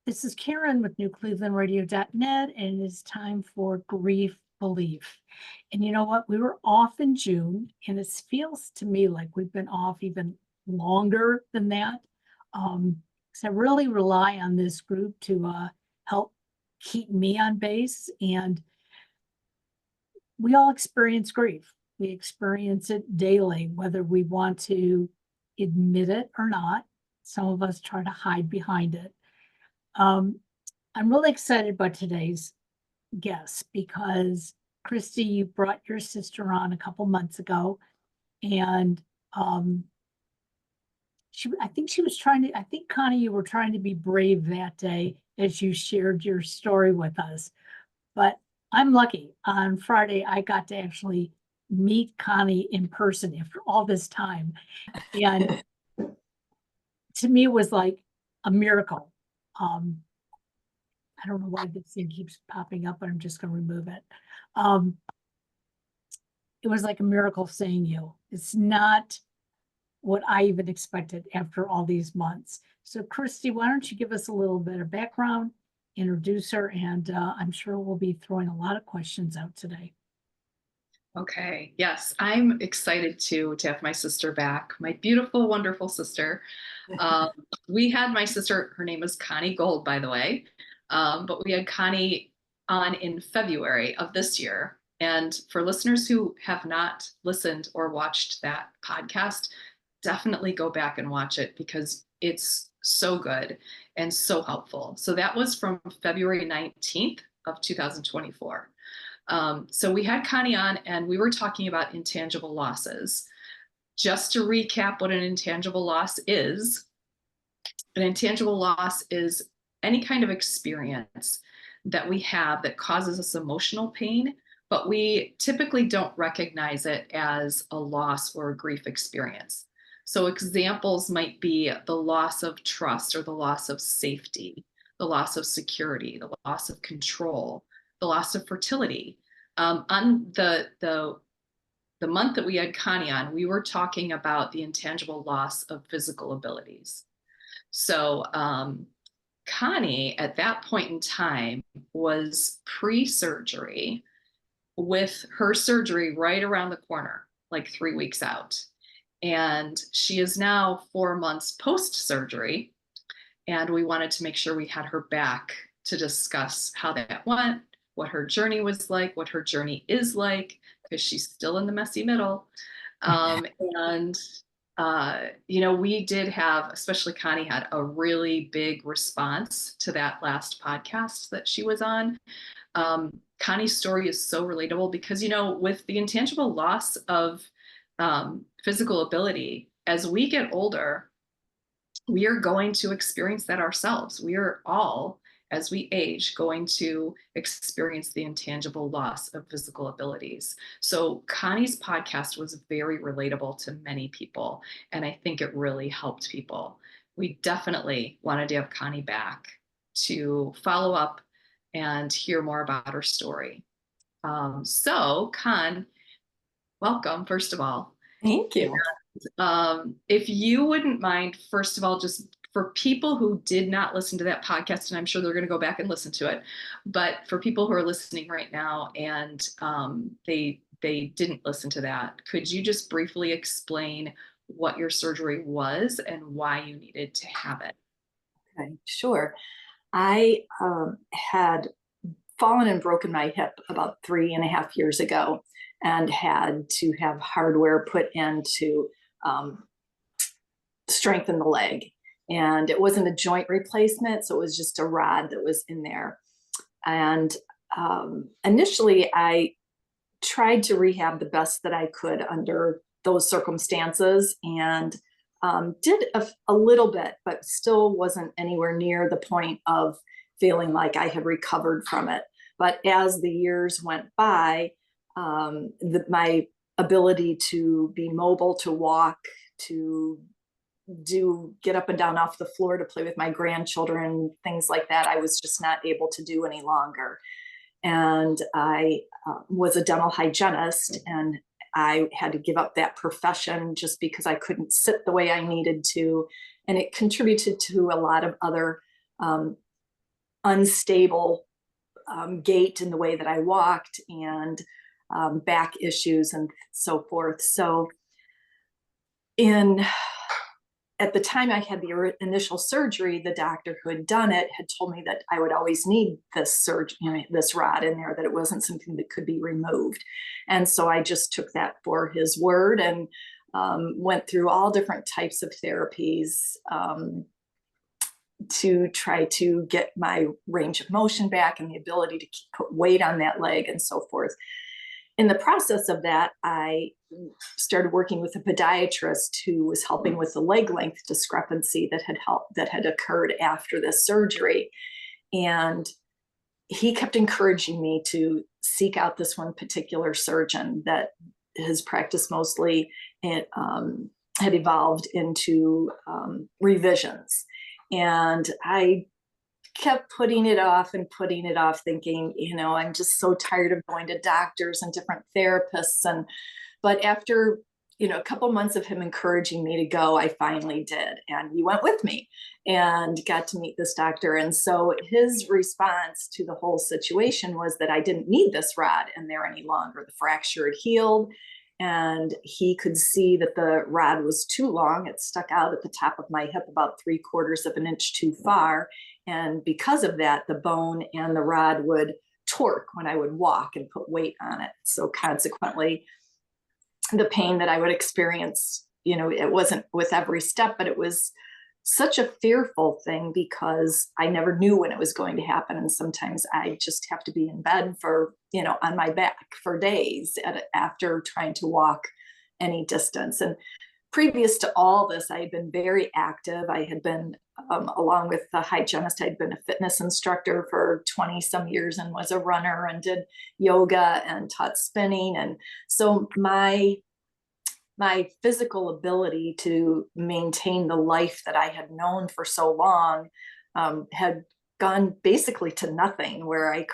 This is Karen with newclevelandradio.net, and it is time for Grief Belief. And you know what? We were off in June, and it feels to me like we've been off even longer than that. So I really rely on this group to help keep me on base. And we all experience grief. We experience it daily, whether we want to admit it or not. Some of us try to hide behind it. I'm really excited about today's guest because Kristy, you brought your sister on a couple months ago, and I think Connie, you were trying to be brave that day as you shared your story with us. But I'm lucky. On Friday, I got to actually meet Connie in person after all this time, and to me, it was like a miracle. I don't know why this thing keeps popping up, but I'm just going to remove it. It was like a miracle seeing you. It's not what I even expected after all these months. So Kristy, why don't you give us a little bit of background, introduce her, and I'm sure we'll be throwing a lot of questions out today. Okay. Yes, I'm excited to have my sister back, my beautiful, wonderful sister. We had my sister, her name is Connie Gold, by the way, but we had Connie on in February of this year. And for listeners who have not listened or watched that podcast, definitely go back and watch it because it's so good and so helpful. So that was from February 19th of 2024. So we had Connie on and we were talking about intangible losses. Just to recap what an intangible loss is, an intangible loss is any kind of experience that we have that causes us emotional pain, but we typically don't recognize it as a loss or a grief experience. So examples might be the loss of trust or the loss of safety, the loss of security, the loss of control, the loss of fertility. On the month that we had Connie on, we were talking about the intangible loss of physical abilities. So Connie, at that point in time, was pre-surgery with her surgery right around the corner, like 3 weeks out. And she is now 4 months post-surgery. And we wanted to make sure we had her back to discuss how that went, what her journey was like, what her journey is like, because she's still in the messy middle. We did have, especially Connie had a really big response to that last podcast that she was on. Connie's story is so relatable because, with the intangible loss of physical ability, as we get older, we are going to experience that ourselves. We are all, as we age, going to experience the intangible loss of physical abilities. So Connie's podcast was very relatable to many people, and I think it really helped people. We definitely wanted to have Connie back to follow up and hear more about her story. So Con, welcome, first of all. Thank you. If you wouldn't mind, first of all, just for people who did not listen to that podcast, and I'm sure they're going to go back and listen to it, but for people who are listening right now and they didn't listen to that, could you just briefly explain what your surgery was and why you needed to have it? Okay, sure. I had fallen and broken my hip about 3.5 years ago and had to have hardware put in to strengthen the leg. And it wasn't a joint replacement, so it was just a rod that was in there. And initially, I tried to rehab the best that I could under those circumstances and did a little bit, but still wasn't anywhere near the point of feeling like I had recovered from it. But as the years went by, my ability to be mobile, to walk, to get up and down off the floor, to play with my grandchildren, things like that, I was just not able to do any longer. And I was a dental hygienist, and I had to give up that profession just because I couldn't sit the way I needed to. And it contributed to a lot of other unstable gait in the way that I walked, and back issues and so forth. So at the time I had the initial surgery, the doctor who had done it had told me that I would always need this this rod in there, that it wasn't something that could be removed. And so I just took that for his word, and went through all different types of therapies to try to get my range of motion back and the ability to put weight on that leg and so forth. In the process of that, I started working with a podiatrist who was helping with the leg length discrepancy that had occurred after this surgery. And he kept encouraging me to seek out this one particular surgeon that his practice mostly had evolved into revisions. And I kept putting it off, thinking, I'm just so tired of going to doctors and different therapists. But after, a couple months of him encouraging me to go, I finally did. And he went with me and got to meet this doctor. And so his response to the whole situation was that I didn't need this rod in there any longer. The fracture had healed, and he could see that the rod was too long. It stuck out at the top of my hip about 3/4 of an inch too far. And because of that, the bone and the rod would torque when I would walk and put weight on it. So consequently, the pain that I would experience, it wasn't with every step, but it was such a fearful thing because I never knew when it was going to happen. And sometimes I just have to be in bed for, on my back for days after trying to walk any distance. And previous to all this, I had been very active. I had been, along with the hygienist, I'd been a fitness instructor for 20 some years and was a runner and did yoga and taught spinning. And so my physical ability to maintain the life that I had known for so long had gone basically to nothing, where I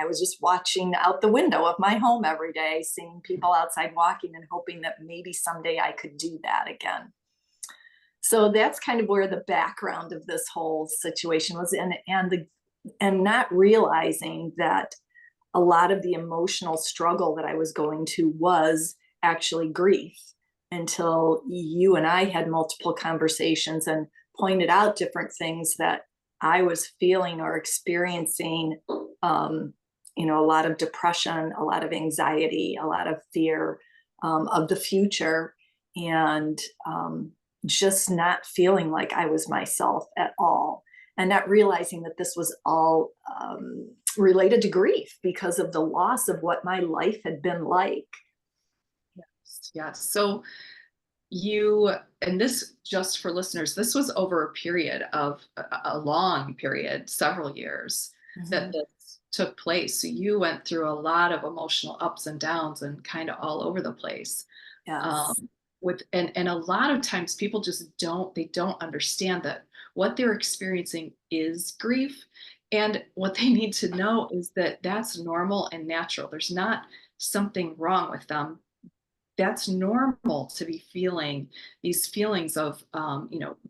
was just watching out the window of my home every day, seeing people outside walking and hoping that maybe someday I could do that again. So that's kind of where the background of this whole situation was, and not realizing that a lot of the emotional struggle that I was going to was actually grief, until you and I had multiple conversations and pointed out different things that I was feeling or experiencing, a lot of depression, a lot of anxiety, a lot of fear of the future, and just not feeling like I was myself at all, and not realizing that this was all related to grief because of the loss of what my life had been like. Yes. So and this, just for listeners, this was over a period of a long period, several years, that this took place. So you went through a lot of emotional ups and downs and kind of all over the place. Yes. And a lot of times people just don't understand that what they're experiencing is grief. And what they need to know is that that's normal and natural. There's not something wrong with them. That's normal to be feeling these feelings of,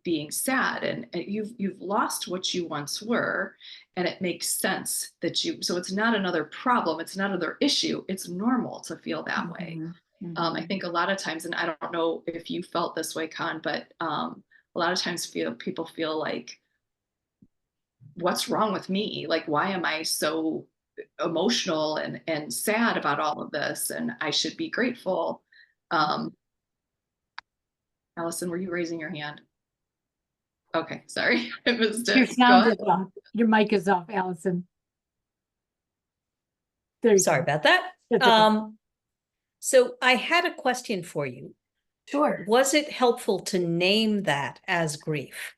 being sad, and you've lost what you once were, and it makes sense so it's not another problem. It's not another issue. It's normal to feel that way. I think a lot of times, and I don't know if you felt this way, Con, but a lot of times people feel like, what's wrong with me? Like, why am I so emotional and sad about all of this? And I should be grateful. Alison, were you raising your hand? Okay, sorry. I missed it. Your sound is off. Your mic is off, Alison. Sorry about that. So I had a question for you. Sure. Was it helpful to name that as grief?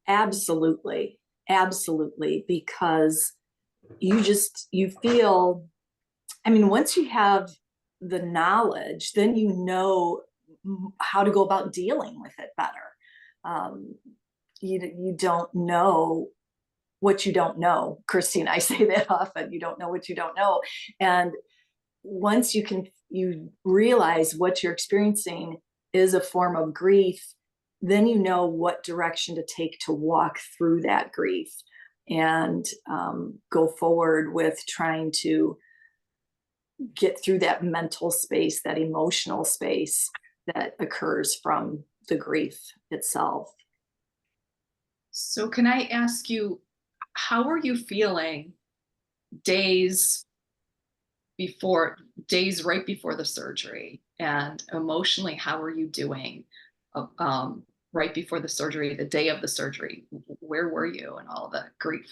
Absolutely. Absolutely. Because you feel, once you have the knowledge, then you know how to go about dealing with it better. You don't know what you don't know. Kristy and I say that often. You don't know what you don't know. And once you realize what you're experiencing is a form of grief, then you know what direction to take to walk through that grief. and go forward with trying to get through that mental space, that emotional space that occurs from the grief itself. So can I ask you, how are you feeling days right before the surgery, and emotionally, how are you doing right before the surgery, the day of the surgery? Where were you and all the grief?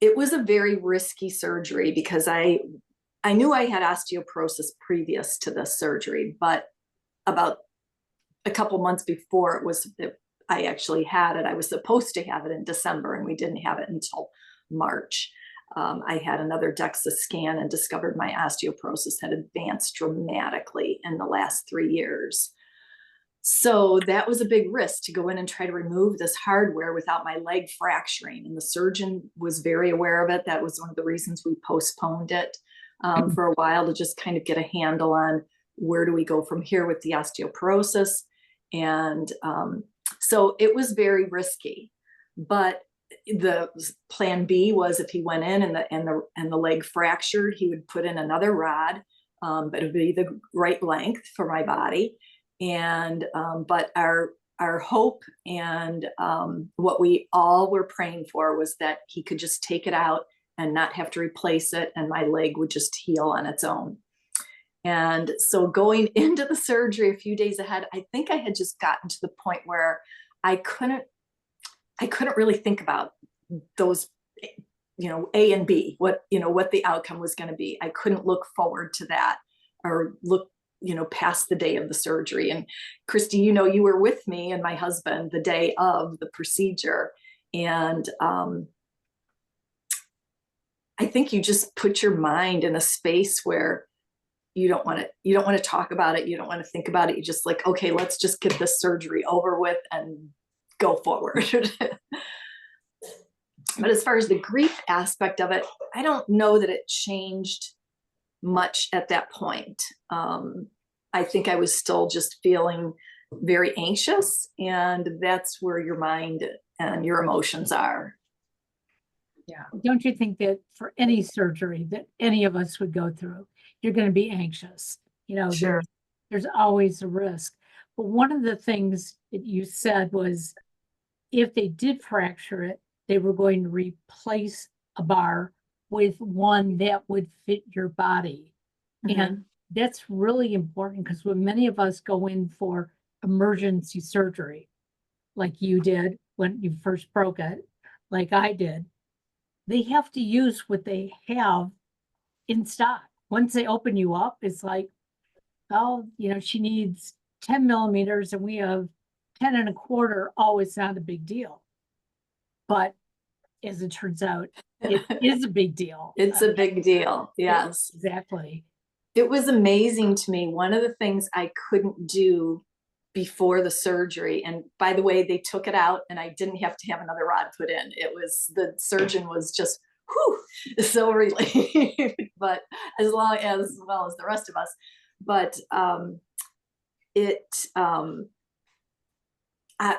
It was a very risky surgery because I knew I had osteoporosis previous to this surgery, but about a couple months before I actually had it. I was supposed to have it in December, and we didn't have it until March. I had another DEXA scan and discovered my osteoporosis had advanced dramatically in the last 3 years. So that was a big risk to go in and try to remove this hardware without my leg fracturing. And the surgeon was very aware of it. That was one of the reasons we postponed it for a while, to just kind of get a handle on where do we go from here with the osteoporosis. And so it was very risky. But the plan B was, if he went in and the leg fractured, he would put in another rod, but it would be the right length for my body. And but our hope and what we all were praying for was that he could just take it out and not have to replace it, and my leg would just heal on its own. And so going into the surgery a few days ahead, I think I had just gotten to the point where I couldn't really think about those, A and B, what the outcome was going to be. I couldn't look forward to that or look, past the day of the surgery. And Kristy, you were with me and my husband the day of the procedure. And I think you just put your mind in a space where you don't want to talk about it. You don't want to think about it. You just like, okay, let's just get this surgery over with and go forward. But as far as the grief aspect of it, I don't know that it changed much at that point. I think I was still just feeling very anxious, and that's where your mind and your emotions are. Yeah. Don't you think that for any surgery that any of us would go through, you're going to be anxious? Sure. There's always a risk. But one of the things that you said was, if they did fracture it, they were going to replace a bar with one that would fit your body. Mm-hmm. And that's really important, because when many of us go in for emergency surgery, like you did when you first broke it, like I did, they have to use what they have in stock. Once they open you up, it's like, oh, she needs 10 millimeters and we have 10 1/4. Oh, it's not a big deal. But as it turns out, it is a big deal. It's a big deal. Yes. Exactly. It was amazing to me. One of the things I couldn't do before the surgery, and by the way, they took it out and I didn't have to have another rod put in. The surgeon was just, so relieved, but as well as the rest of us. But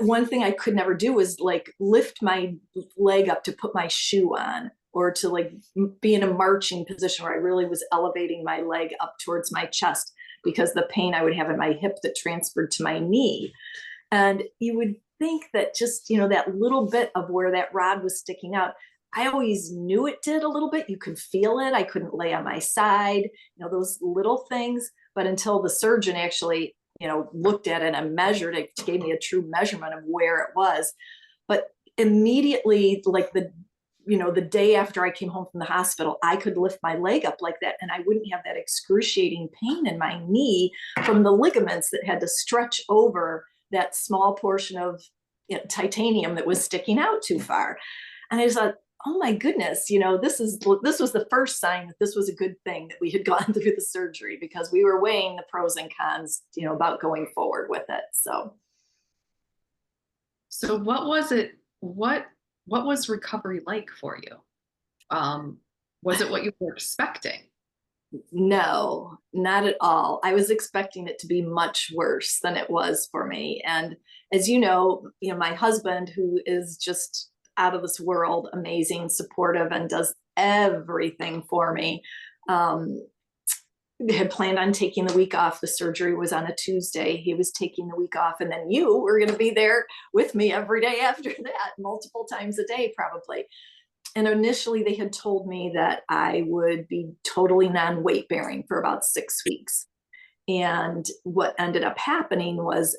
one thing I could never do was like lift my leg up to put my shoe on, or to like be in a marching position where I really was elevating my leg up towards my chest, because the pain I would have in my hip that transferred to my knee. And you would think that just, that little bit of where that rod was sticking out, I always knew it did a little bit. You could feel it. I couldn't lay on my side, those little things. But until the surgeon actually, looked at it and measured it, gave me a true measurement of where it was. But immediately, like the day after I came home from the hospital, I could lift my leg up like that, and I wouldn't have that excruciating pain in my knee from the ligaments that had to stretch over that small portion of titanium that was sticking out too far. And I was like, oh my goodness, this was the first sign that this was a good thing that we had gone through the surgery, because we were weighing the pros and cons, about going forward with it. So what was it? What was recovery like for you? Was it what you were expecting? No, not at all. I was expecting it to be much worse than it was for me. And as you know, my husband, who is just out of this world, amazing, supportive, and does everything for me, um, had planned on taking the week off. The surgery was on a Tuesday. He was taking the week off, and then you were going to be there with me every day after that, multiple times a day, probably. And initially they had told me that I would be totally non-weight bearing for about 6 weeks. And what ended up happening was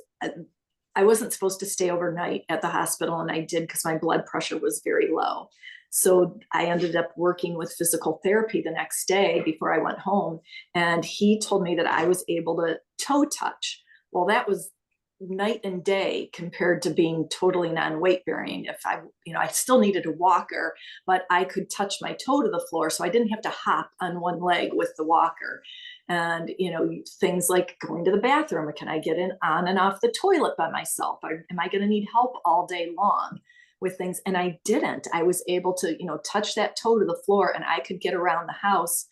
I wasn't supposed to stay overnight at the hospital, and I did because my blood pressure was very low. So I ended up working with physical therapy the next day before I went home. And he told me that I was able to toe touch. Well, that was night and day compared to being totally non-weight bearing. If I still needed a walker, but I could touch my toe to the floor. So I didn't have to hop on one leg with the walker. And, things like going to the bathroom, can I get in on and off the toilet by myself? Or am I going to need help all day long with things? And I didn't. I was able to, touch that toe to the floor, and I could get around the house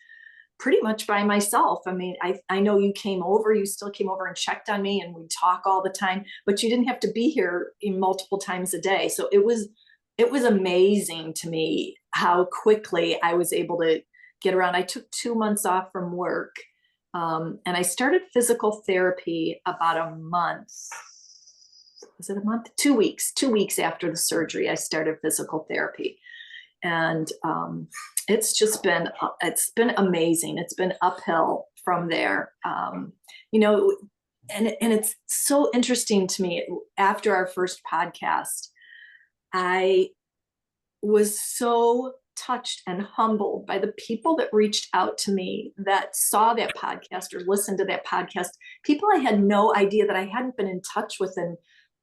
pretty much by myself. I mean, I know you still came over and checked on me, and we talk all the time, but you didn't have to be here multiple times a day. So it was amazing to me how quickly I was able to get around. I took 2 months off from work. And I started physical therapy about a month. Was it a month? 2 weeks. 2 weeks after the surgery, I started physical therapy. And it's been amazing. It's been uphill from there. And it's so interesting to me. After our first podcast, I was so touched and humbled by the people that reached out to me, that saw that podcast or listened to that podcast, people I had no idea that I hadn't been in touch with in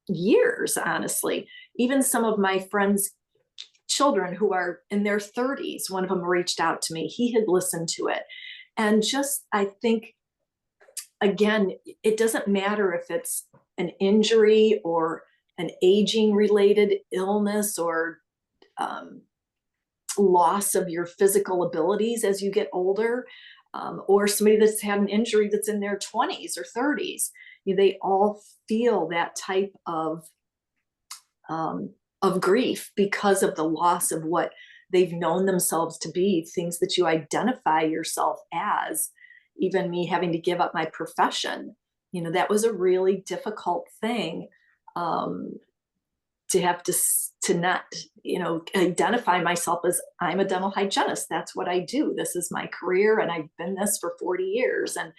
years, honestly. Even some of my friends' children who are in their 30s, one of them reached out to me. He had listened to it. And just, I think, again, it doesn't matter if it's an injury or an aging related illness or loss of your physical abilities as you get older, or somebody that's had an injury that's in their 20s or 30s. They all feel that type of grief because of the loss of what they've known themselves to be, things that you identify yourself as. Even me having to give up my profession, that was a really difficult thing. To have to not, identify myself as I'm a dental hygienist. That's what I do. This is my career, and I've been this for 40 years. And,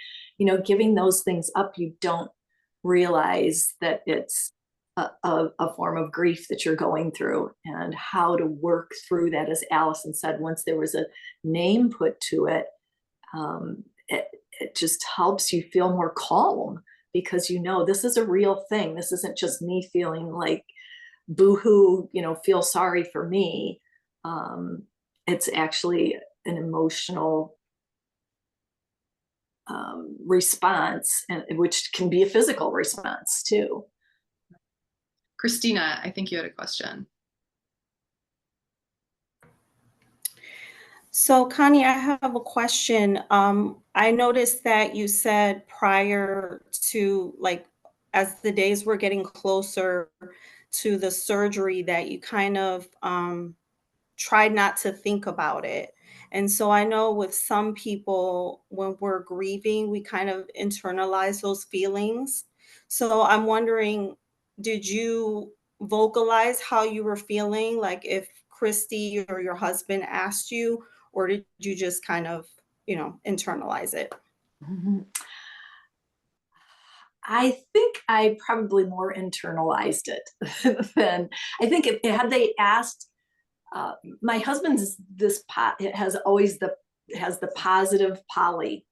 giving those things up, you don't realize that it's a form of grief that you're going through, and how to work through that. As Alison said, once there was a name put to it, it just helps you feel more calm, because this is a real thing. This isn't just me feeling like boohoo, feel sorry for me. It's actually an emotional response, and which can be a physical response too. Christina, I think you had a question. So, Connie, I have a question. I noticed that you said prior to, as the days were getting closer to the surgery, that you kind of tried not to think about it. And so I know with some people, when we're grieving, we kind of internalize those feelings. So I'm wondering, did you vocalize how you were feeling? Like if Kristy or your husband asked you, or did you just kind of, internalize it? Mm-hmm. I think I probably more internalized it than I think had they asked. My husband's has the positive poly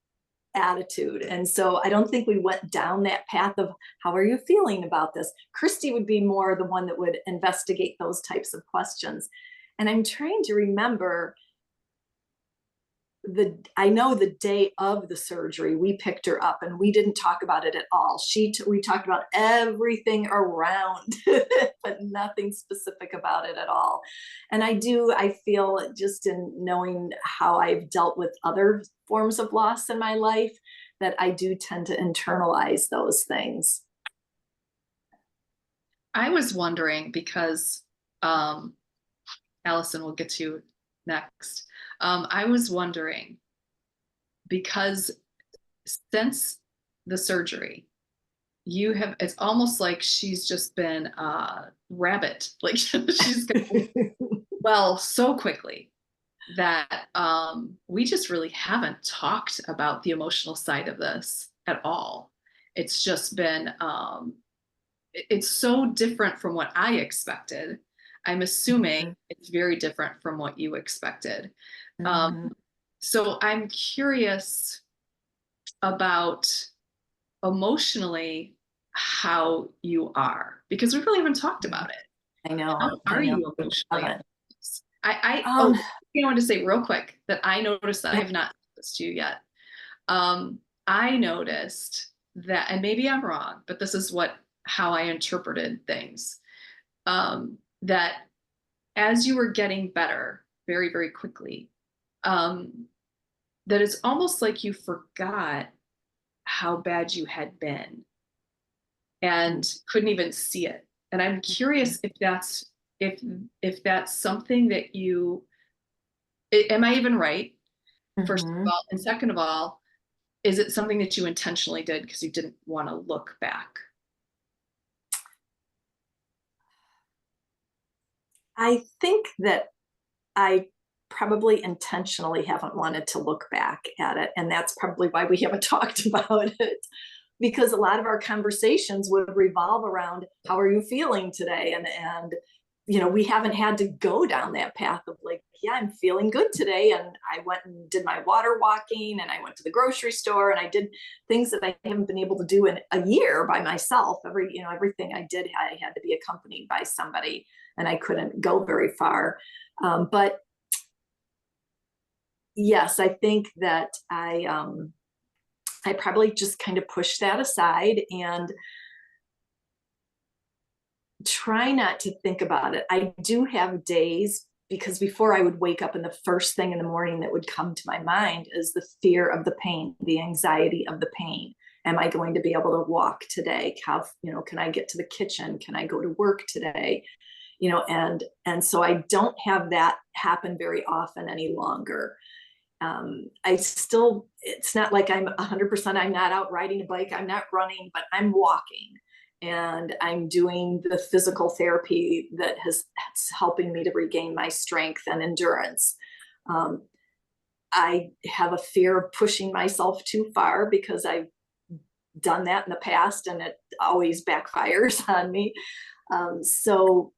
attitude, and so I don't think we went down that path of how are you feeling about this. Kristy would be more the one that would investigate those types of questions, and I'm trying to remember I know the day of the surgery, we picked her up and we didn't talk about it at all. We talked about everything around, but nothing specific about it at all. And I feel just in knowing how I've dealt with other forms of loss in my life, that I do tend to internalize those things. I was wondering because, Allison, we'll get to you next. I was wondering because since the surgery, it's almost like she's just been a rabbit. Like she's gone well so quickly that we just really haven't talked about the emotional side of this at all. It's just been, it's so different from what I expected. I'm assuming it's very different from what you expected. So I'm curious about emotionally how you are, because we really haven't talked about it. I know. How are you emotionally? I want to say real quick that I noticed that I have not noticed you yet. I noticed that, and maybe I'm wrong, but this is how I interpreted things. That as you were getting better very, very quickly, that it's almost like you forgot how bad you had been and couldn't even see it. And I'm curious if that's something that am I even right? First of all, and second of all, is it something that you intentionally did because you didn't want to look back? I think that I probably intentionally haven't wanted to look back at it. And that's probably why we haven't talked about it, because a lot of our conversations would revolve around, how are you feeling today? And we haven't had to go down that path of like, yeah, I'm feeling good today. And I went and did my water walking, and I went to the grocery store, and I did things that I haven't been able to do in a year by myself. Everything I did, I had to be accompanied by somebody, and I couldn't go very far. But yes, I think that I probably just kind of pushed that aside and try not to think about it. I do have days, because before I would wake up and the first thing in the morning that would come to my mind is the fear of the pain, the anxiety of the pain. Am I going to be able to walk today? Can I get to the kitchen? Can I go to work today? And so I don't have that happen very often any longer. It's not like I'm 100%, I'm not out riding a bike, I'm not running, but I'm walking, and I'm doing the physical therapy that's helping me to regain my strength and endurance. I have a fear of pushing myself too far, because I've done that in the past and it always backfires on me. So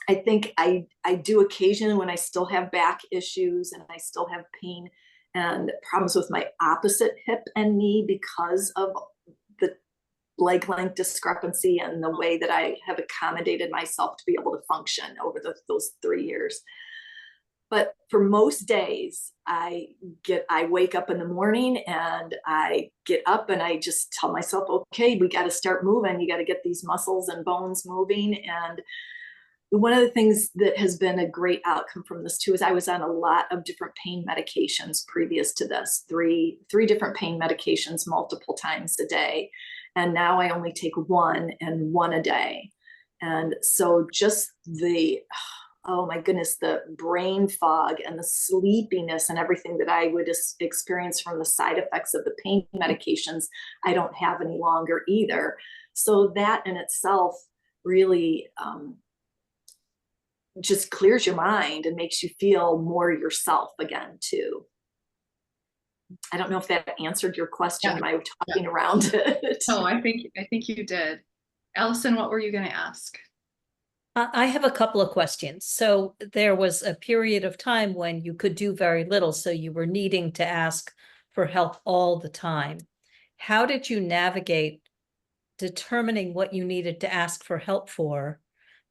I think I do occasionally, when I still have back issues and I still have pain and problems with my opposite hip and knee because of the leg length discrepancy and the way that I have accommodated myself to be able to function over those 3 years. But for most days, I wake up in the morning and I get up and I just tell myself, okay, we got to start moving. You got to get these muscles and bones moving. And one of the things that has been a great outcome from this too is I was on a lot of different pain medications previous to this, three different pain medications multiple times a day. And now I only take one a day. And so just oh my goodness, the brain fog and the sleepiness and everything that I would experience from the side effects of the pain medications, I don't have any longer either. So that in itself really just clears your mind and makes you feel more yourself again too. I don't know if that answered your question. Am I talking around it? No, I think you did. Allison, what were you going to ask? I have a couple of questions. So there was a period of time when you could do very little, so you were needing to ask for help all the time. How did you navigate determining what you needed to ask for help for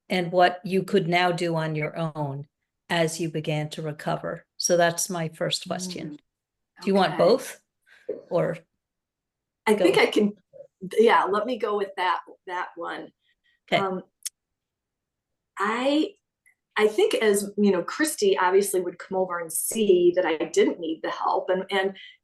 and what you could now do on your own as you began to recover? So that's my first question. Do you want Okay. both? Or I go. think I can, yeah, let me go with that one. okay. I think, as you know, Kristy obviously would come over and see that I didn't need the help,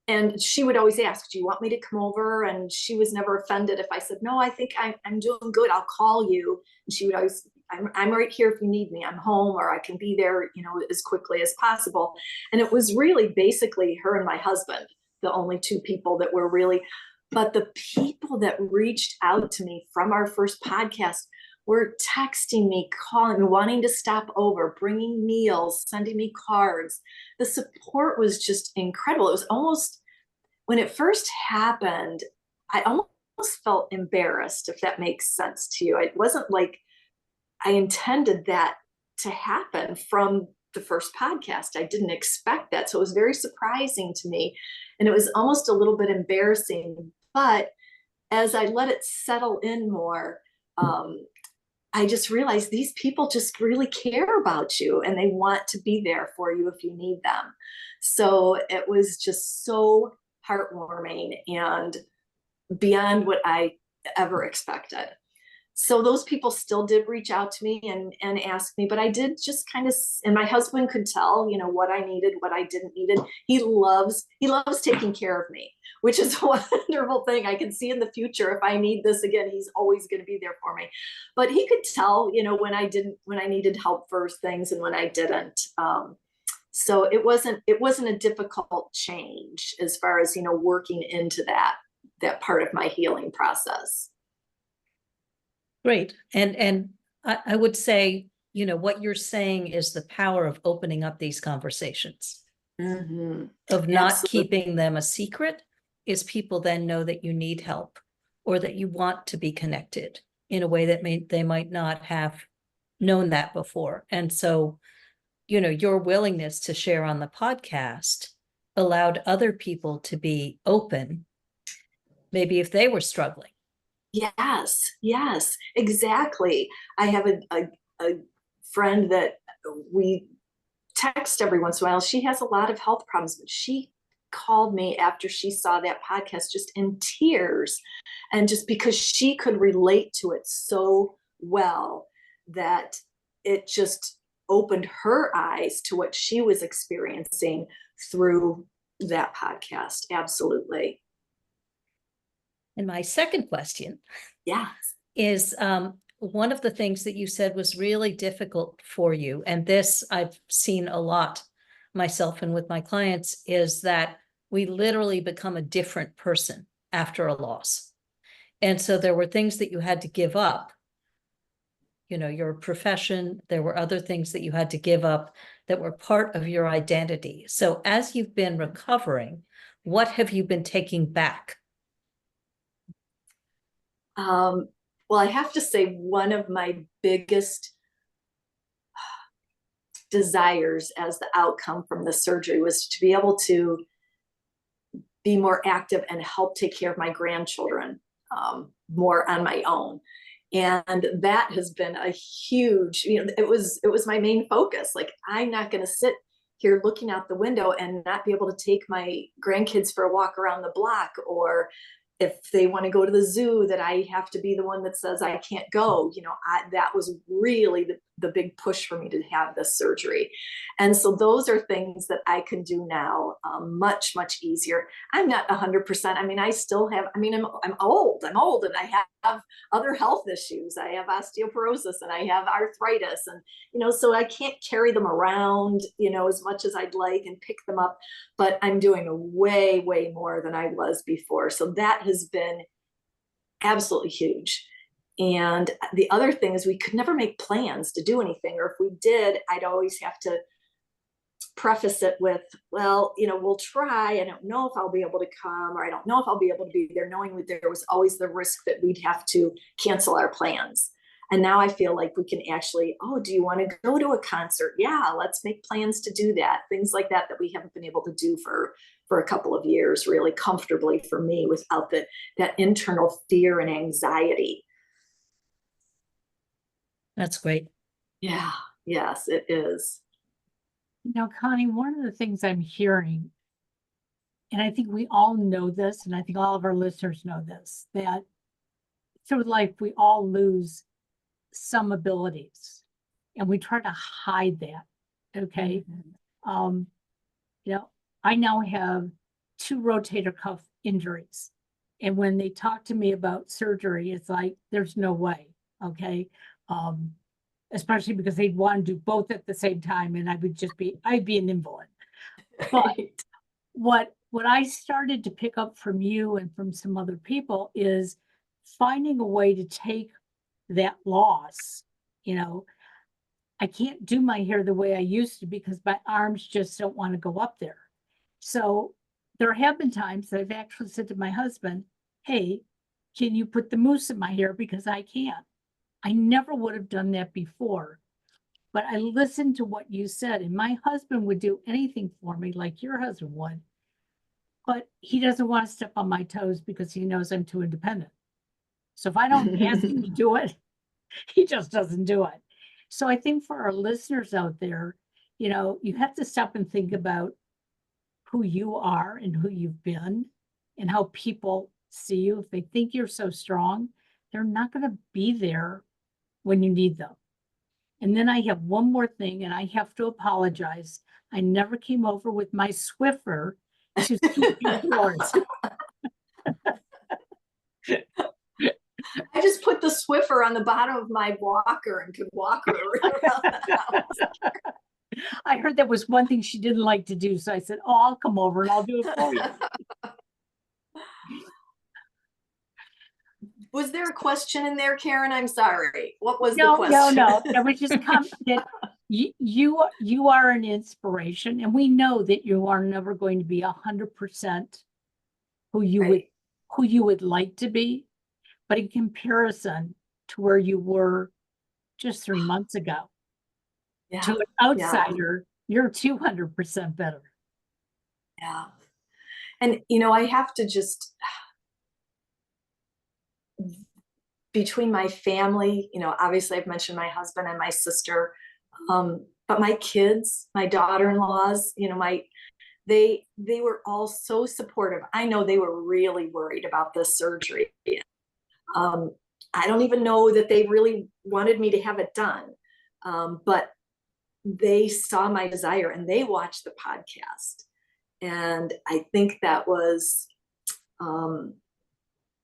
and she would always ask, do you want me to come over? And she was never offended if I said, no, I think I'm doing good, I'll call you. And she would always, I'm right here if you need me, I'm home, or I can be there, you know, as quickly as possible. And it was really basically her and my husband, the only two people that were really, but the people that reached out to me from our first podcast were texting me, calling me, wanting to stop over, bringing meals, sending me cards. The support was just incredible. It was almost, when it first happened, I almost felt embarrassed, if that makes sense to you. It wasn't like I intended that to happen from the first podcast. I didn't expect that. So it was very surprising to me. And it was almost a little bit embarrassing. But as I let it settle in more, I just realized these people just really care about you and they want to be there for you if you need them. So it was just so heartwarming and beyond what I ever expected. So those people still did reach out to me and ask me, but I did just kind of, and my husband could tell, you know, what I needed, what I didn't need. He loves taking care of me, which is a wonderful thing. I can see in the future, if I need this again, he's always going to be there for me. But he could tell, you know, when I needed help for things and when I didn't. So it wasn't a difficult change as far as, you know, working into that part of my healing process. Great. And I would say, you know, what you're saying is the power of opening up these conversations, of not Absolutely. keeping them a secret, is people then know that you need help or that you want to be connected in a way that they might not have known that before. And so, you know, your willingness to share on the podcast allowed other people to be open, maybe if they were struggling. Yes, exactly. I have a friend that we text every once in a while. She has a lot of health problems, but she called me after she saw that podcast just in tears, and just because she could relate to it so well that it just opened her eyes to what she was experiencing through that podcast. Absolutely. And my second question is one of the things that you said was really difficult for you, and this I've seen a lot myself and with my clients, is that we literally become a different person after a loss. And so there were things that you had to give up, you know, your profession, there were other things that you had to give up that were part of your identity. So as you've been recovering, what have you been taking back? Well, I have to say one of my biggest desires as the outcome from the surgery was to be able to be more active and help take care of my grandchildren more on my own. And that has been a huge, you know, it was my main focus. Like, I'm not going to sit here looking out the window and not be able to take my grandkids for a walk around the block, or if they want to go to the zoo, that I have to be the one that says I can't go. You know, that was really the big push for me to have this surgery. And so those are things that I can do now much, much easier. I'm not 100%. I mean, I still have, I mean, I'm old and I have other health issues. I have osteoporosis and I have arthritis, and, you know, so I can't carry them around, you know, as much as I'd like and pick them up, but I'm doing way, way more than I was before. So that has been absolutely huge. And the other thing is, we could never make plans to do anything, or if we did, I'd always have to preface it with, well, you know, we'll try. I don't know if I'll be able to come, or I don't know if I'll be able to be there, knowing there was always the risk that we'd have to cancel our plans. And now I feel like we can actually, oh, do you want to go to a concert? Yeah, let's make plans to do that. Things like that we haven't been able to do for a couple of years, really comfortably for me, without that internal fear and anxiety. That's great. Yeah, yes, it is. You know, Connie, one of the things I'm hearing and I think we all know this, and I think all of our listeners know this, that through life, we all lose some abilities and we try to hide that. Okay. You know, I now have 2 rotator cuff injuries. And when they talk to me about surgery, it's like, there's no way. Okay. Especially because they'd want to do both at the same time. And I'd be an invalid. But what I started to pick up from you and from some other people is finding a way to take that loss. You know, I can't do my hair the way I used to because my arms just don't want to go up there. So there have been times that I've actually said to my husband, hey, can you put the mousse in my hair because I can't. I never would have done that before. But I listened to what you said, and my husband would do anything for me like your husband would. But he doesn't want to step on my toes because he knows I'm too independent. So if I don't ask him to do it, he just doesn't do it. So I think for our listeners out there, you know, you have to stop and think about who you are and who you've been and how people see you. If they think you're so strong, they're not going to be there when you need them. And then I have one more thing, and I have to apologize. I never came over with my Swiffer to keep you yours. I just put the Swiffer on the bottom of my walker and could walk her around the house. I heard that was one thing she didn't like to do. So I said, oh, I'll come over and I'll do it for you. Was there a question in there, Karen? I'm sorry. What was the question? No. It was just that you are an inspiration, and we know that you are never going to be 100% who you would like to be, but in comparison to where you were just 3 months ago, to an outsider, you're 200% better. Yeah. And, you know, I have to just, between my family, you know, obviously I've mentioned my husband and my sister, but my kids, my daughter-in-laws, you know, they were all so supportive. I know they were really worried about this surgery. I don't even know that they really wanted me to have it done. But they saw my desire and they watched the podcast. And I think that was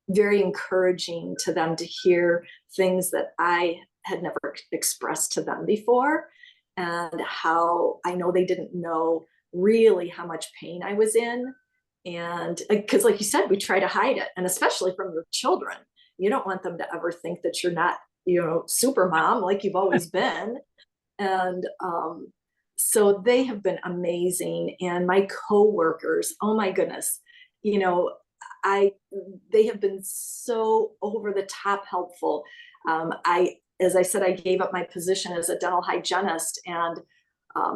very encouraging to them to hear things that I had never expressed to them before, and how I know they didn't know really how much pain I was in. And because like you said, we try to hide it, and especially from your children, you don't want them to ever think that you're not, you know, super mom like you've always been. And so they have been amazing. And my coworkers, oh my goodness, you know, they have been so over the top helpful. As I said, I gave up my position as a dental hygienist, and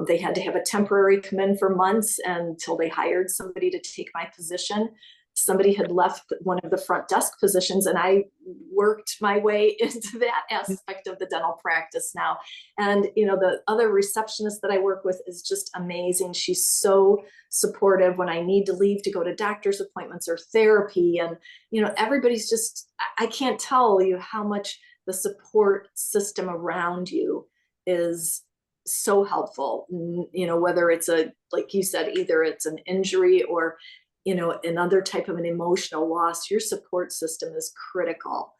they had to have a temporary come in for months until they hired somebody to take my position. Somebody had left one of the front desk positions, and I worked my way into that aspect of the dental practice now. And, you know, the other receptionist that I work with is just amazing. She's so supportive when I need to leave to go to doctor's appointments or therapy. And, you know, everybody's just, I can't tell you how much the support system around you is so helpful. You know, whether it's like you said, either it's an injury or, you know, another type of an emotional loss, your support system is critical.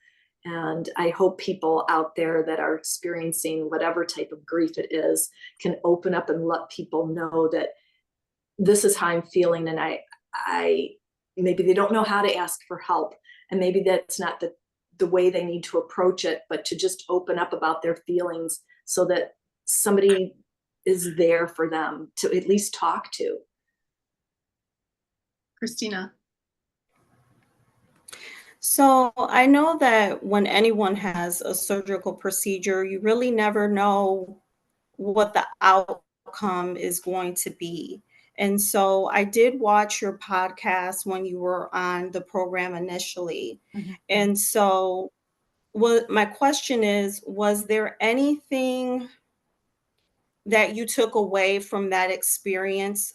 And I hope people out there that are experiencing whatever type of grief it is can open up and let people know that this is how I'm feeling. And I maybe they don't know how to ask for help, and maybe that's not the way they need to approach it, but to just open up about their feelings so that somebody is there for them to at least talk to. Christina. So I know that when anyone has a surgical procedure, you really never know what the outcome is going to be. And so I did watch your podcast when you were on the program initially. Mm-hmm. And so my question is, was there anything that you took away from that experience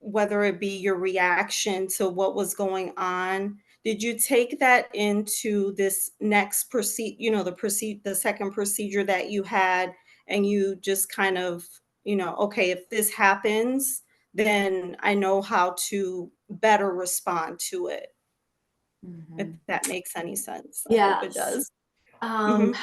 whether it be your reaction to what was going on, did you take that into this next the second procedure that you had, and you just kind of, okay, if this happens, then I know how to better respond to it, if Mhm. that makes any sense. I hope it Yes. does. Um, Mhm.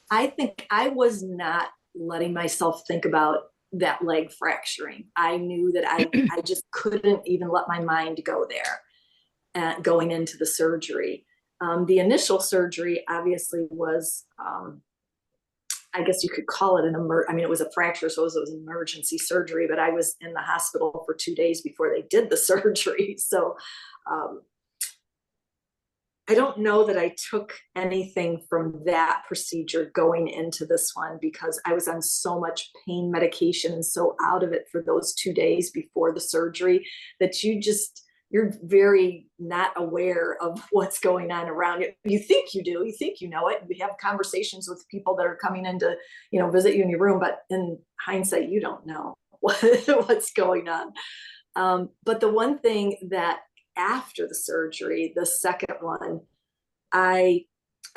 I think I was not letting myself think about that leg fracturing. I knew that I just couldn't even let my mind go there going into the surgery. The initial surgery obviously was, I guess you could call it it was a fracture, so it was an emergency surgery, but I was in the hospital for 2 days before they did the surgery. So um, I don't know that I took anything from that procedure going into this one, because I was on so much pain medication and so out of it for those 2 days before the surgery that you're very not aware of what's going on around you. You think you do, you think you know it. We have conversations with people that are coming in to, visit you in your room, but in hindsight, you don't know what's going on. But the one thing that after the surgery, the second one, I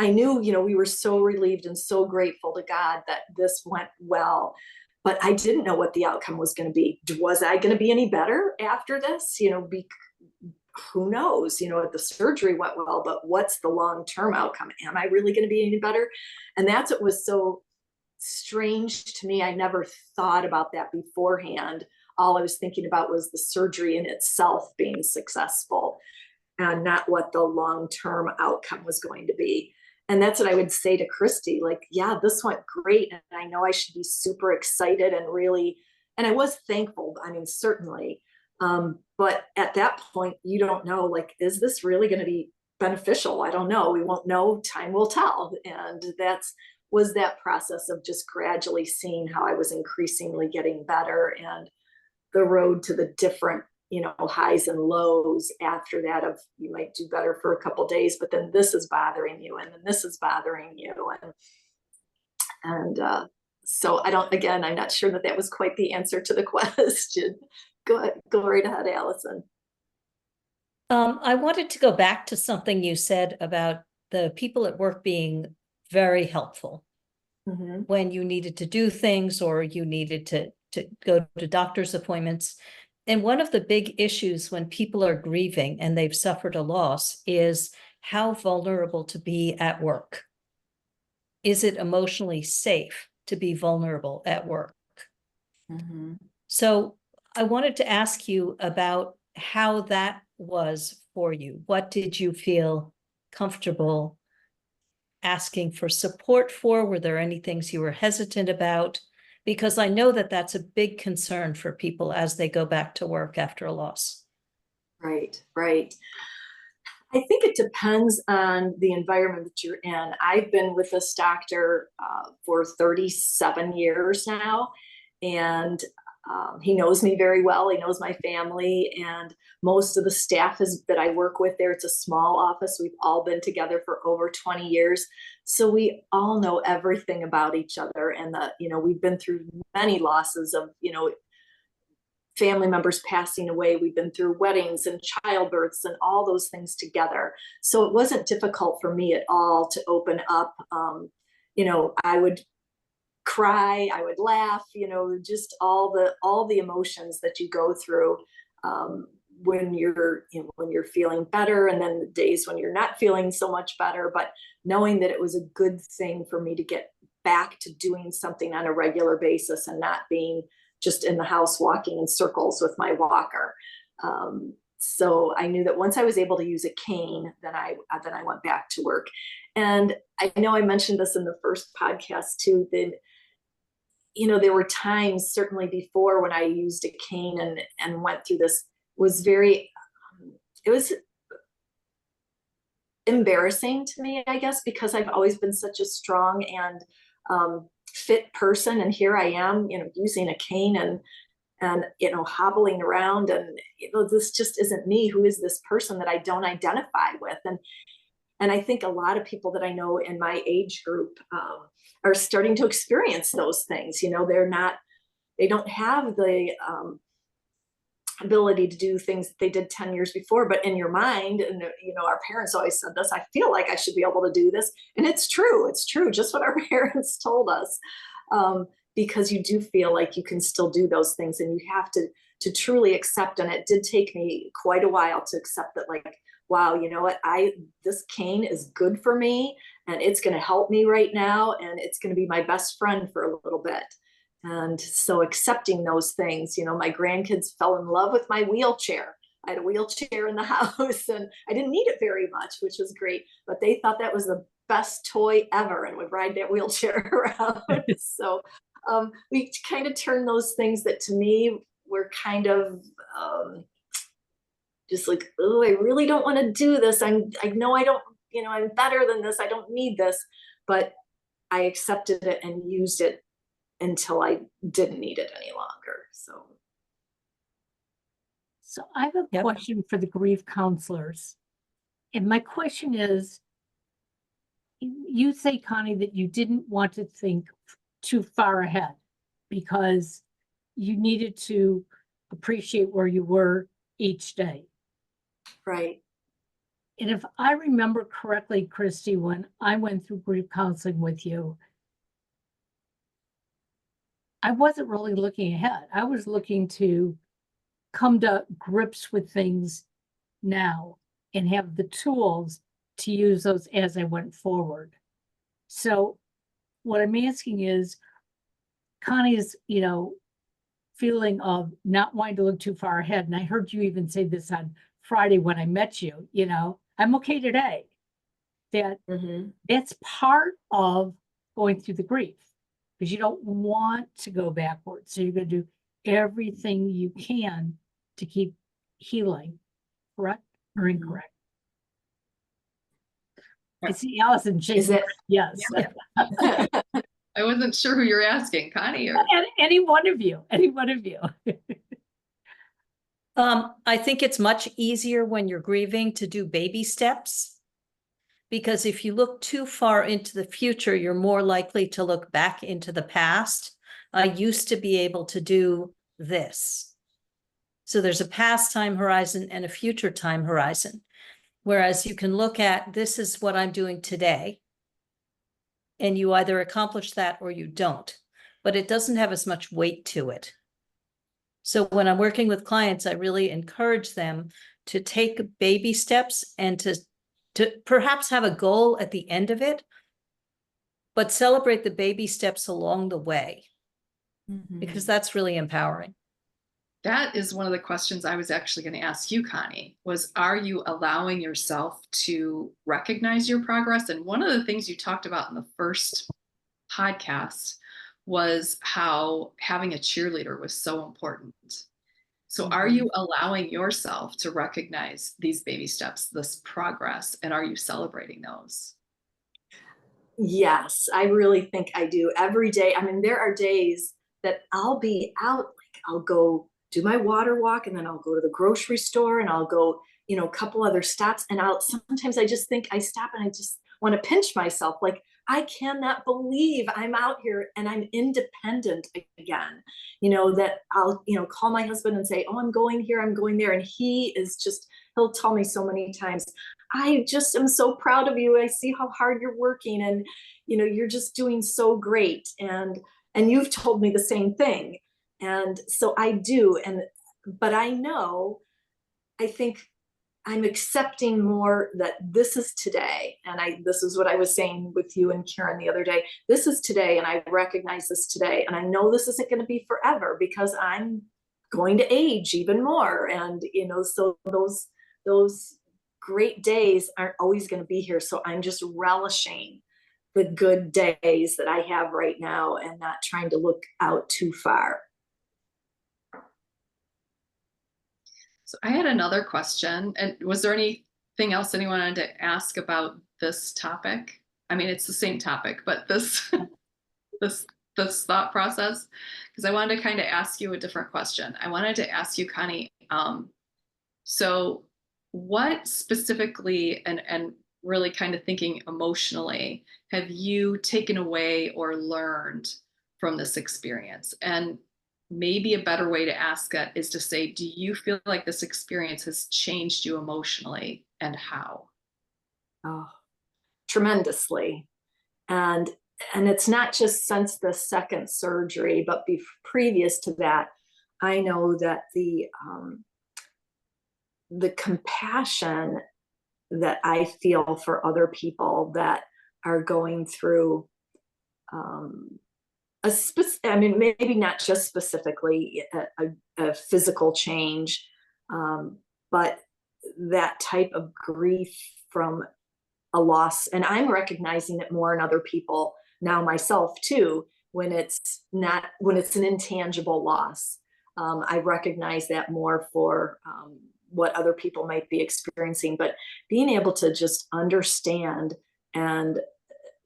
knew, we were so relieved and so grateful to God that this went well, but I didn't know what the outcome was going to be. Was I going to be any better after this? Who knows? The surgery went well, but what's the long-term outcome? Am I really going to be any better? And that's what was so strange to me. I never thought about that beforehand. All I was thinking about was the surgery in itself being successful, and not what the long-term outcome was going to be. And that's what I would say to Kristy, like, yeah, this went great. And I know I should be super excited and I was thankful. I mean, certainly. But at that point, you don't know, like, is this really going to be beneficial? I don't know. We won't know. Time will tell. And was that process of just gradually seeing how I was increasingly getting better, and the road to the different highs and lows after that, of you might do better for a couple of days, but then this is bothering you, and then this is bothering you, and so I'm not sure that was quite the answer to the question. Go ahead, go right ahead, Allison. I wanted to go back to something you said about the people at work being very helpful when you needed to do things, or you needed to go to doctor's appointments. And one of the big issues when people are grieving and they've suffered a loss is how vulnerable to be at work. Is it emotionally safe to be vulnerable at work? So I wanted to ask you about how that was for you. What did you feel comfortable asking for support for? Were there any things you were hesitant about? Because I know that that's a big concern for people as they go back to work after a loss. Right. I think it depends on the environment that you're in. I've been with this doctor for 37 years now, and he knows me very well. He knows my family, and most of the staff that I work with there. It's a small office. We've all been together for over 20 years. So we all know everything about each other. And we've been through many losses of, family members passing away. We've been through weddings and childbirths and all those things together. So it wasn't difficult for me at all to open up. I would cry, I would laugh, just all the emotions that you go through when you're feeling better, and then the days when you're not feeling so much better. But knowing that it was a good thing for me to get back to doing something on a regular basis and not being just in the house walking in circles with my walker. So I knew that once I was able to use a cane, then I went back to work. And I know I mentioned this in the first podcast too, that there were times certainly before when I used a cane and went through this, it was embarrassing to me, I guess, because I've always been such a strong and fit person. And here I am, using a cane and hobbling around, and this just isn't me. Who is this person that I don't identify with? And I think a lot of people that I know in my age group are starting to experience those things. They don't have ability to do things that they did 10 years before, but in your mind, and our parents always said this, I feel like I should be able to do this. And it's true, just what our parents told us. Because you do feel like you can still do those things, and you have to truly accept. And it did take me quite a while to accept that, like, wow, you know what, this cane is good for me, and it's going to help me right now, and it's going to be my best friend for a little bit. And so accepting those things, my grandkids fell in love with my wheelchair. I had a wheelchair in the house, and I didn't need it very much, which was great, but they thought that was the best toy ever and would ride that wheelchair around. So we kind of turned those things that to me were kind of just like, oh, I really don't want to do this. I know I don't, I'm better than this. I don't need this, but I accepted it and used it until I didn't need it any longer. So I have a question for the grief counselors. And my question is, you say, Connie, that you didn't want to think too far ahead because you needed to appreciate where you were each day. Right. And if I remember correctly, Kristy, when I went through grief counseling with you, I wasn't really looking ahead. I was looking to come to grips with things now and have the tools to use those as I went forward. So what I'm asking is, Connie's, feeling of not wanting to look too far ahead. And I heard you even say this on Friday when I met you, I'm okay today. That's part of going through the grief, because you don't want to go backwards. So you're going to do everything you can to keep healing, correct or incorrect? I see Alison shaking. Yes. Yeah. I wasn't sure who you're asking, Connie, or any one of you. I think it's much easier when you're grieving to do baby steps, because if you look too far into the future, you're more likely to look back into the past. I used to be able to do this. So there's a past time horizon and a future time horizon. Whereas you can look at, this is what I'm doing today, and you either accomplish that or you don't, but it doesn't have as much weight to it. So when I'm working with clients, I really encourage them to take baby steps and to perhaps have a goal at the end of it, but celebrate the baby steps along the way, because that's really empowering. That is one of the questions I was actually going to ask you, Connie, was, are you allowing yourself to recognize your progress? And one of the things you talked about in the first podcast was how having a cheerleader was so important. So are you allowing yourself to recognize these baby steps, this progress, and are you celebrating those? Yes, I really think I do every day. I mean, there are days that I'll be out, like I'll go do my water walk, and then I'll go to the grocery store, and I'll go, a couple other stops, and sometimes I just think I stop and I just want to pinch myself. Like, I cannot believe I'm out here and I'm independent again, that I'll, call my husband and say, oh, I'm going here, I'm going there. And he'll tell me so many times, I just am so proud of you. I see how hard you're working, and, you're just doing so great. And you've told me the same thing. And so I do. But I think I'm accepting more that this is today. And this is what I was saying with you and Karen the other day. This is today, and I recognize this today. And I know this isn't going to be forever, because I'm going to age even more. And, so those great days aren't always going to be here. So I'm just relishing the good days that I have right now and not trying to look out too far. So I had another question. And was there anything else anyone wanted to ask about this topic? I mean, it's the same topic, but this thought process, because I wanted to kind of ask you a different question. I wanted to ask you, Connie, so what specifically, and really kind of thinking emotionally, have you taken away or learned from this experience? And maybe a better way to ask it is to say, do you feel like this experience has changed you emotionally, and how? Oh, tremendously. And it's not just since the second surgery, but previous to that, I know that the compassion that I feel for other people that are going through I mean, maybe not just specifically a physical change, but that type of grief from a loss. And I'm recognizing it more in other people now myself too, when it's an intangible loss. I recognize that more for what other people might be experiencing, but being able to just understand and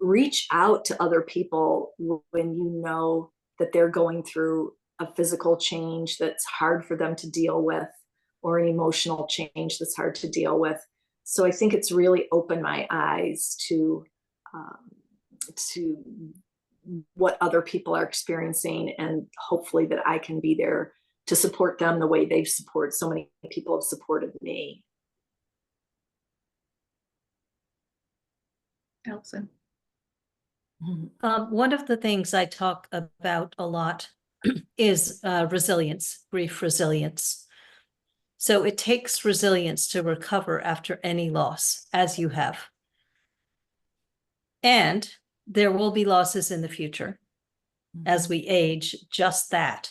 reach out to other people when you know that they're going through a physical change that's hard for them to deal with, or an emotional change that's hard to deal with. So I think it's really opened my eyes to what other people are experiencing, and hopefully that I can be there to support them the way so many people have supported me. Alison. One of the things I talk about a lot is resilience, grief resilience. So it takes resilience to recover after any loss, as you have. And there will be losses in the future as we age, just that.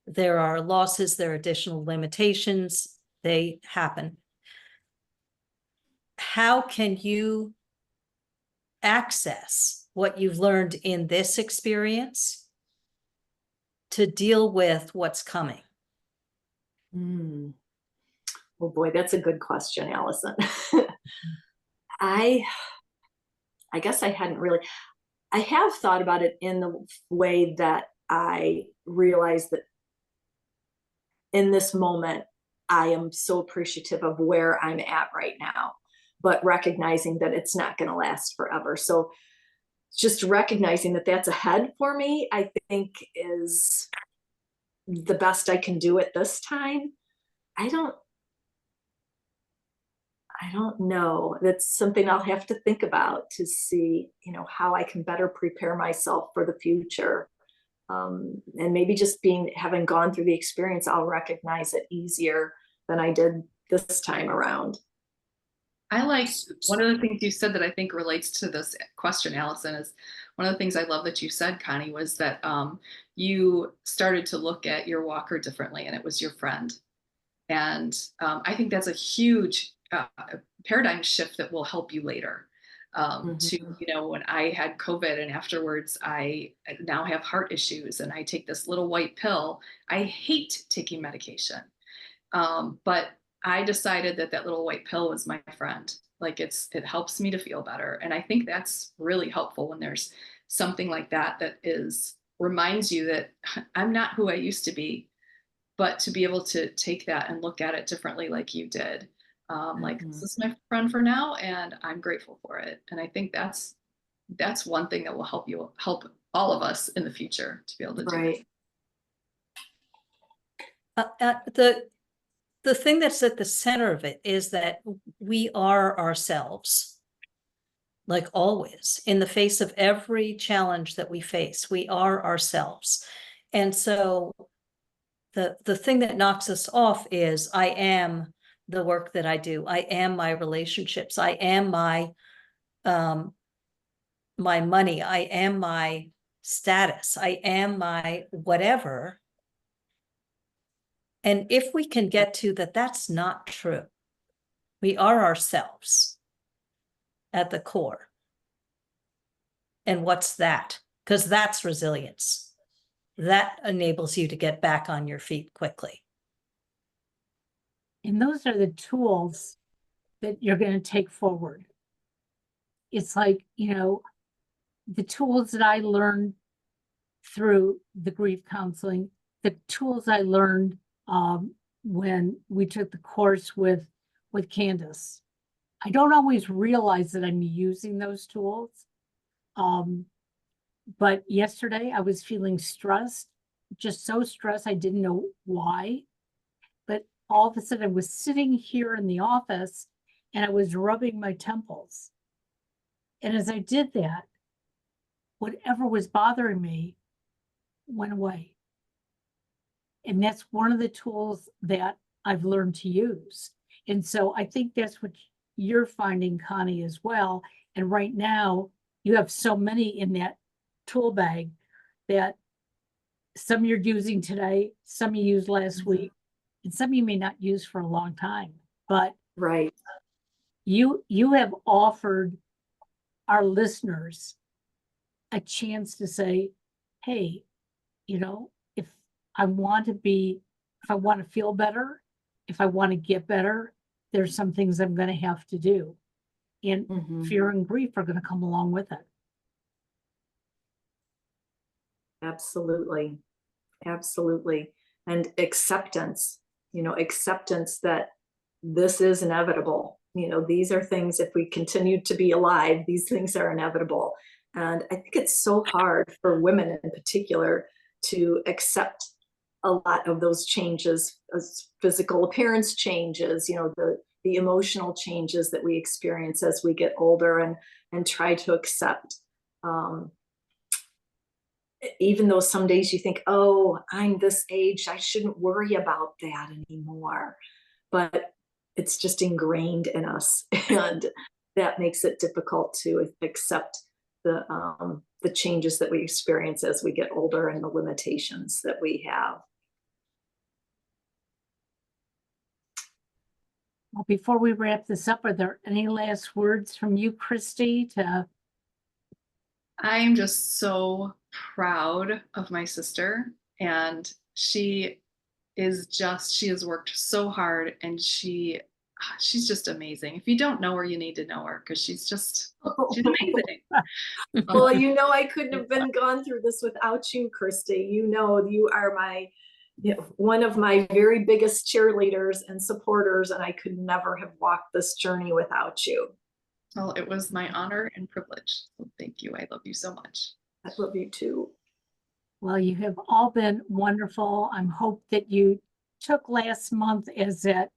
There are losses, there are additional limitations, they happen. How can you access what you've learned in this experience to deal with what's coming? Oh boy, that's a good question, Alison. I guess I have thought about it in the way that I realized that in this moment, I am so appreciative of where I'm at right now, but recognizing that it's not going to last forever. So just recognizing that that's ahead for me, I think is the best I can do at this time. I don't know. That's something I'll have to think about to see, how I can better prepare myself for the future. And maybe just having gone through the experience, I'll recognize it easier than I did this time around. I like one of the things you said that I think relates to this question, Alison, is one of the things I love that you said, Connie, was that you started to look at your walker differently, and it was your friend. And I think that's a huge paradigm shift that will help you later. When I had COVID and afterwards I now have heart issues and I take this little white pill. I hate taking medication. But I decided that little white pill was my friend. Like it helps me to feel better. And I think that's really helpful when there's something like that reminds you that I'm not who I used to be, but to be able to take that and look at it differently like you did. Like this is my friend for now and I'm grateful for it. And I think that's one thing that will help all of us in the future to be able to do that. The thing that's at the center of it is that we are ourselves, like always. In the face of every challenge that we face, we are ourselves. And so the thing that knocks us off is I am the work that I do. I am my relationships. I am my money. I am my status. I am my whatever. And if we can get to that, that's not true. We are ourselves at the core. And what's that? Because that's resilience. That enables you to get back on your feet quickly. And those are the tools that you're going to take forward. It's like, the tools that I learned through the grief counseling, the tools I learned when we took the course with Candace. I don't always realize that I'm using those tools. But yesterday I was feeling stressed just so stressed. I didn't know why. But all of a sudden I was sitting here in the office and I was rubbing my temples. And as I did that, whatever was bothering me went away. And that's one of the tools that I've learned to use. And so I think that's what you're finding, Connie, as well. And right now you have so many in that tool bag that some you're using today, some you used last week, and some you may not use for a long time. But Right. you have offered our listeners a chance to say, hey, you know, if I want to feel better, if I want to get better, there's some things I'm going to have to do. And fear and grief are going to come along with it. Absolutely. Absolutely. And acceptance, acceptance that this is inevitable. These are things, if we continue to be alive, these things are inevitable. And I think it's so hard for women in particular to accept a lot of those changes, as physical appearance changes, the emotional changes that we experience as we get older, and try to accept. Even though some days you think, oh, I'm this age, I shouldn't worry about that anymore. But it's just ingrained in us. And that makes it difficult to accept the changes that we experience as we get older and the limitations that we have. Well, before we wrap this up, are there any last words from you, Kristy? I'm just so proud of my sister, and she has worked so hard, and she's just amazing. If you don't know her, you need to know her, because she's amazing. Well, I couldn't have gone through this without you, Kristy. You are one of my very biggest cheerleaders and supporters, and I could never have walked this journey without you. Well, it was my honor and privilege. So thank you. I love you so much. I love you too. Well, you have all been wonderful. I hope that you took last month as that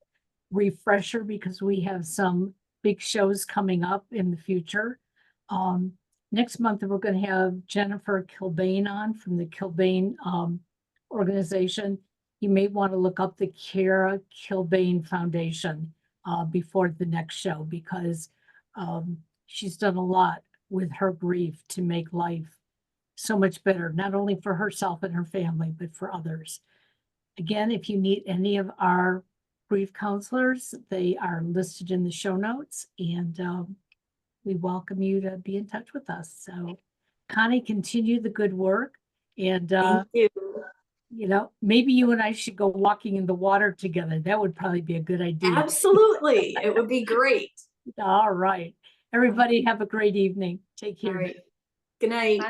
refresher, because we have some big shows coming up in the future. Next month, we're going to have Jennifer Kilbane on from the Kilbane organization. You may want to look up the Kara Kilbane Foundation before the next show, because she's done a lot with her grief to make life so much better, not only for herself and her family, but for others. Again, if you need any of our grief counselors, they are listed in the show notes, and we welcome you to be in touch with us. So, Connie, continue the good work, and Thank you. Maybe you and I should go walking in the water together. That would probably be a good idea. Absolutely. It would be great. All right. Everybody have a great evening. Take care. All right. Good night. Bye.